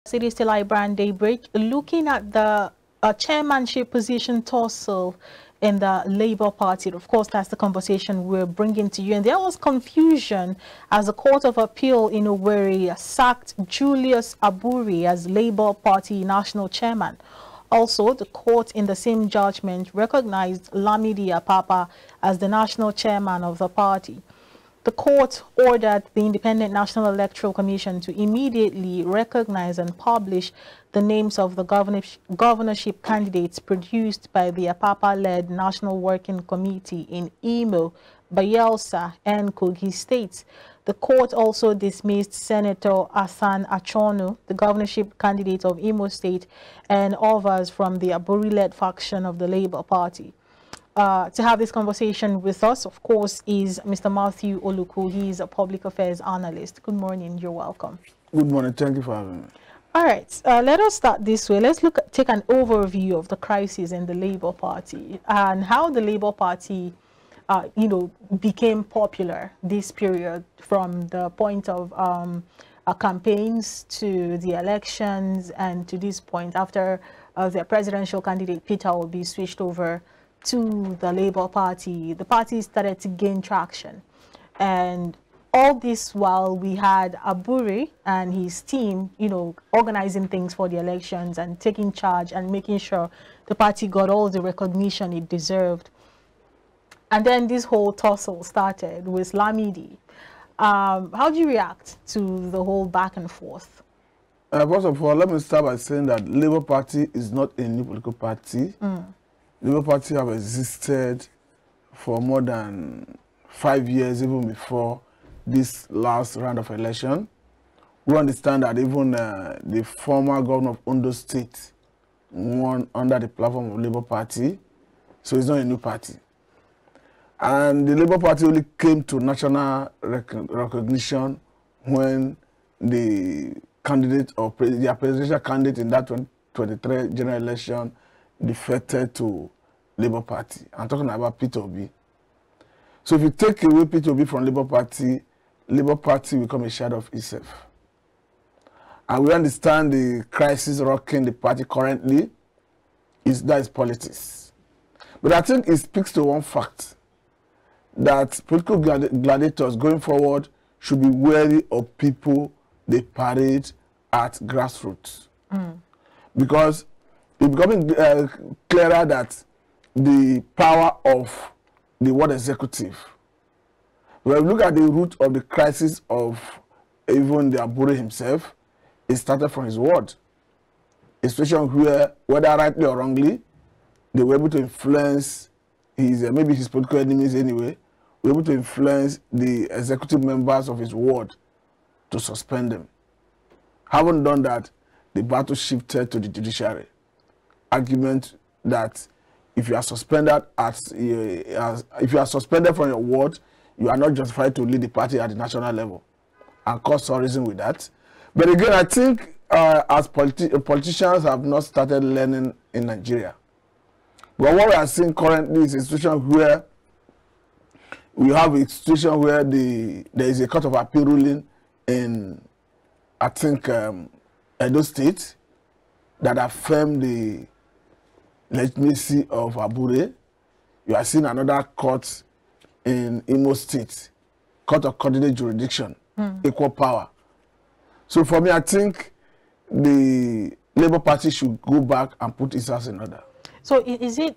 It is still iBrand Daybreak, looking at the chairmanship position tussle in the Labour Party. Of course, that's the conversation we're bringing to you. And there was confusion as the Court of Appeal in Owerri sacked Julius Abure as Labour Party national chairman. Also, the court in the same judgment recognized Lamidi Apapa as the national chairman of the party. The court ordered the Independent National Electoral Commission to immediately recognize and publish the names of the governorship candidates produced by the Apapa-led National Working Committee in Imo, Bayelsa, and Kogi states. The court also dismissed Senator Asan Achonu, the governorship candidate of Imo State, and others from the Abure-led faction of the Labour Party. To have this conversation with us, of course, is Mr. Matthew Oluku. He is a public affairs analyst. Good morning. You're welcome. Good morning. Thank you for having me. All right. Let us start this way. Let's take an overview of the crisis in the Labour Party and how the Labour Party, became popular this period from the point of campaigns to the elections and to this point after their presidential candidate Peter Obi switched over to the Labour Party. The party started to gain traction, and all this while we had Abure and his team, organizing things for the elections and taking charge and making sure the party got all the recognition it deserved. And then this whole tussle started with Lamidi. How do you react to the whole back and forth? First of all, let me start by saying that Labour Party is not a new political party. Labour Party have existed for more than 5 years, even before this last round of election. We understand that even the former governor of Ondo State won under the platform of Labour Party, so it's not a new party. And the Labour Party only came to national recognition when the candidate or their presidential candidate in that 2023 general election defected to Labour Party. I'm talking about Peter Obi. So if you take away Peter Obi from Labour Party will become a shadow of itself. And we understand the crisis rocking the party currently that is politics. But I think it speaks to one fact, that political gladiators going forward should be wary of people they parade at grassroots. Because it's becoming clearer that the power of the world executive, when we look at the root of the crisis of even the Abure himself, it started from his word. A situation where, whether rightly or wrongly, they were able to influence his, maybe his political enemies anyway, were able to influence the executive members of his ward to suspend them. Having done that, the battle shifted to the judiciary. Argument that if you are suspended if you are suspended from your ward, you are not justified to lead the party at the national level, and cause some reason with that. But again, I think as politicians have not started learning in Nigeria. But what we are seeing currently is a situation where we have a situation where there is a court of appeal ruling in, I think, Edo State that affirmed the legitimacy of Abure. You are seeing another court in Imo State, Court of Coordinate Jurisdiction, equal power. So for me, I think the Labour Party should go back and put its house in order. So is it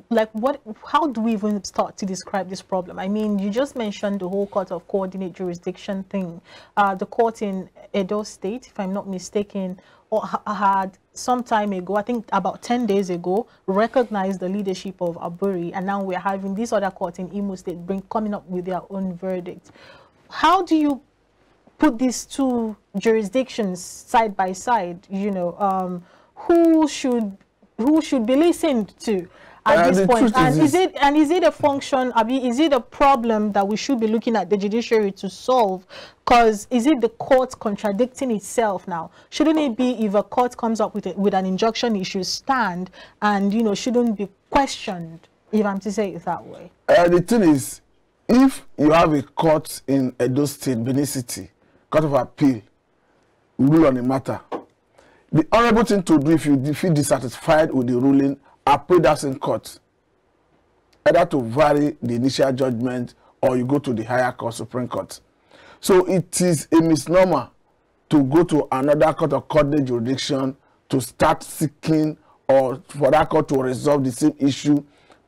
like what? How do we even start to describe this problem? I mean, you just mentioned the whole Court of Coordinate Jurisdiction thing. The court in Edo State, if I'm not mistaken, had some time ago, I think about 10 days ago, recognized the leadership of Abure, and now we're having this other court in Imo State coming up with their own verdict. How do you put these two jurisdictions side by side? Who should be listened to at this point? And is it a function? Is it a problem that we should be looking at the judiciary to solve? Because is it the court contradicting itself now? Shouldn't it be, if a court comes up with an injunction, it should stand and shouldn't be questioned, if I'm to say it that way? The thing is, if you have a court in Edo State, Benin City, Court of Appeal, rule on the matter. The honorable thing to do, if you feel dissatisfied with the ruling, appeal that in court, either to vary the initial judgment or you go to the higher court, Supreme Court. So it is a misnomer to go to another court of coordinate jurisdiction to start seeking or for that court to resolve the same issue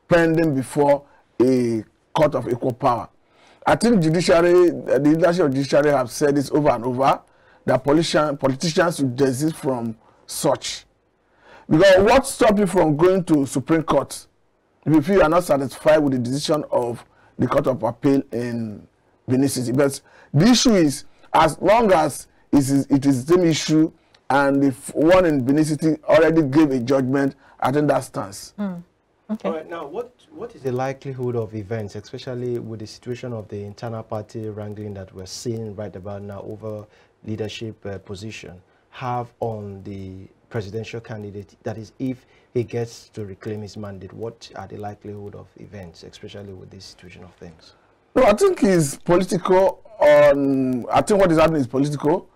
pending before a court of equal power. I think the leadership of judiciary have said this over and over, that politicians should desist from such. Because what stops you from going to Supreme Court if you feel you are not satisfied with the decision of the Court of Appeal in Benin City? But the issue is, as long as it is the same issue and the one in Benin City already gave a judgment, I think that stands. Okay. All right, now what is the likelihood of events, especially with the situation of the internal party wrangling that we're seeing right about now over leadership position, have on the presidential candidate? That is, if he gets to reclaim his mandate, what are the likelihood of events, especially with this situation of things? No, I think it's political. I think what is happening is political,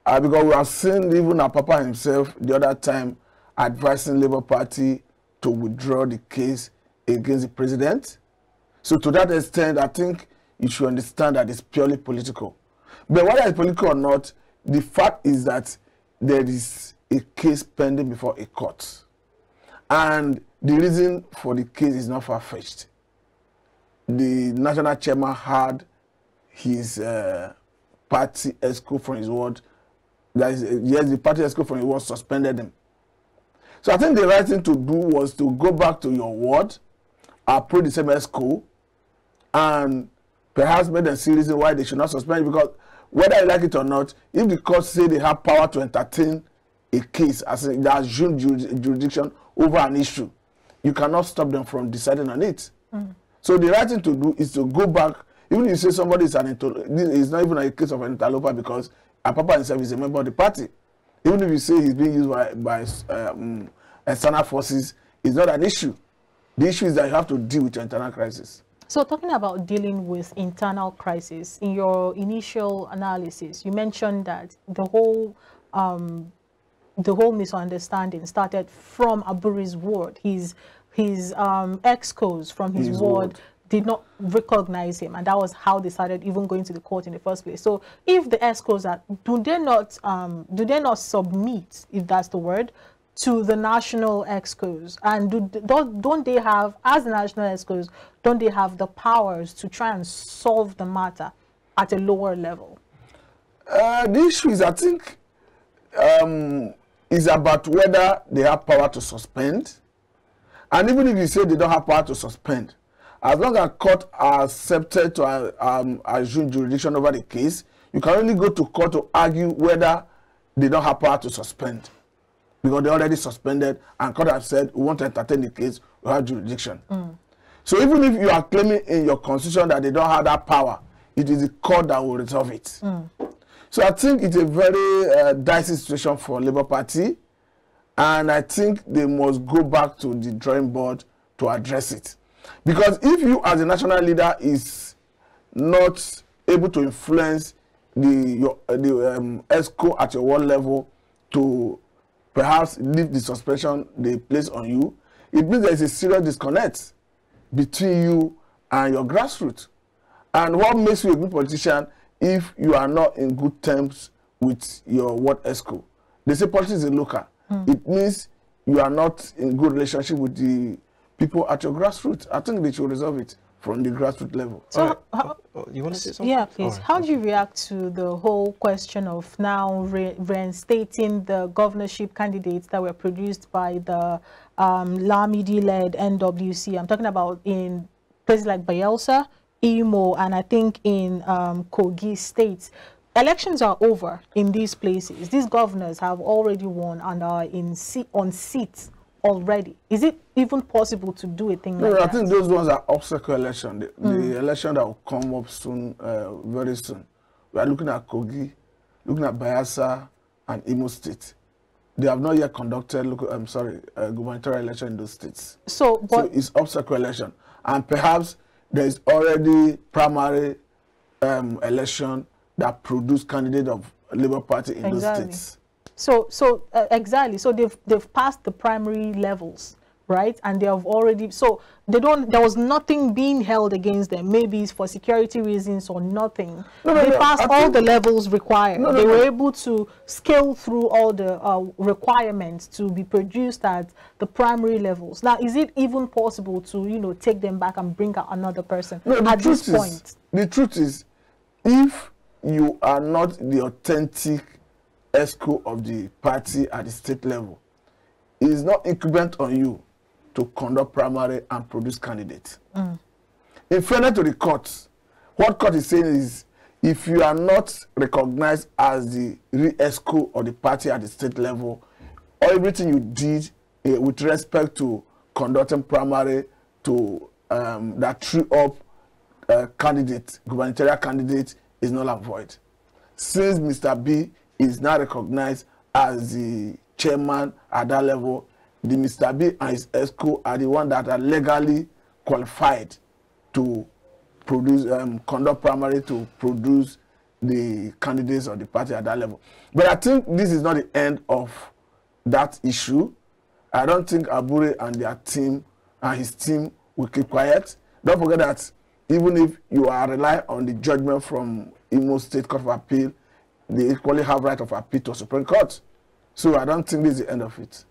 because we have seen even Apapa himself the other time advising Labour Party to withdraw the case against the president. So to that extent, I think you should understand that it's purely political. But whether it's political or not, the fact is that there is a case pending before a court. And the reason for the case is not far-fetched. The national chairman had his party escort from his ward. That is, yes, the party escort from his ward suspended him. So I think the right thing to do was to go back to your ward, approach the same escort, and perhaps make them see reason why they should not suspend it. Because whether you like it or not, if the court say they have power to entertain a case as they assume jurisdiction over an issue, you cannot stop them from deciding on it. So the right thing to do is to go back. Even if you say somebody is an interloper, it's not even a case of an interloper, because Apapa himself is a member of the party. Even if you say he's being used by external forces, it's not an issue. The issue is that you have to deal with your internal crisis. So talking about dealing with internal crisis, in your initial analysis, you mentioned that the whole misunderstanding started from Abure's ward. His ex-cos from his ward did not recognize him, and that was how they started even going to the court in the first place. So if the ex-cos are, do they not submit, if that's the word, to the national ex-cos? And don't they have, as the national ex-cos, don't they have the powers to try and solve the matter at a lower level? The issue is, I think, is about whether they have power to suspend. And even if you say they don't have power to suspend, as long as court are accepted to assume jurisdiction over the case, you can only go to court to argue whether they don't have power to suspend, because they already suspended and court have said we want to entertain the case, we have jurisdiction. So even if you are claiming in your constitution that they don't have that power, it is the court that will resolve it. So I think it's a very dicey situation for Labour Party, and I think they must go back to the drawing board to address it. Because if you as a national leader is not able to influence the ESCO at your ward level to perhaps lift the suspension they place on you, it means there is a serious disconnect between you and your grassroots. And what makes you a good politician if you are not in good terms with your ward ESCO? They say politics is local. It means you are not in good relationship with the people at your grassroots. I think they should resolve it from the grassroots level. So, you want to say something? Yeah, please. Right. How do you react to the whole question of now reinstating the governorship candidates that were produced by the Lamidi-led NWC? I'm talking about in places like Bayelsa, Imo, and I think in Kogi states. Elections are over in these places. These governors have already won and are on seats already. Is it even possible to do a thing like that? I think those ones are obstacle election. The election that will come up soon, very soon. We are looking at Kogi, looking at Bayelsa and Imo State. They have not yet conducted gubernatorial election in those states. So it's obstacle election. And perhaps there is already primary election that produce candidates of Labour Party in those states. So exactly. So they've passed the primary levels, right? And they have already, so they don't, there was nothing being held against them. Maybe it's for security reasons or nothing. They passed all the levels required. They were able to scale through all the requirements to be produced at the primary levels. Now, is it even possible to, you know, take them back and bring out another person at this point? The truth is, if you are not the authentic ESCO of the party at the state level, it is not incumbent on you to conduct primary and produce candidates. In fairness to the courts, what court is saying is, if you are not recognized as the real ESCO of the party at the state level, or everything you did with respect to conducting primary to that threw up candidate, gubernatorial candidate, is null and void. Since Mr. B is now recognized as the chairman at that level, the Mr. B and his ESCO are the ones that are legally qualified to produce, conduct primary to produce the candidates of the party at that level. But I think this is not the end of that issue. I don't think Abure and their team and his team will keep quiet. Don't forget that even if you are relying on the judgment from Imo State Court of Appeal, they equally have right of appeal to Supreme Court. So I don't think this is the end of it.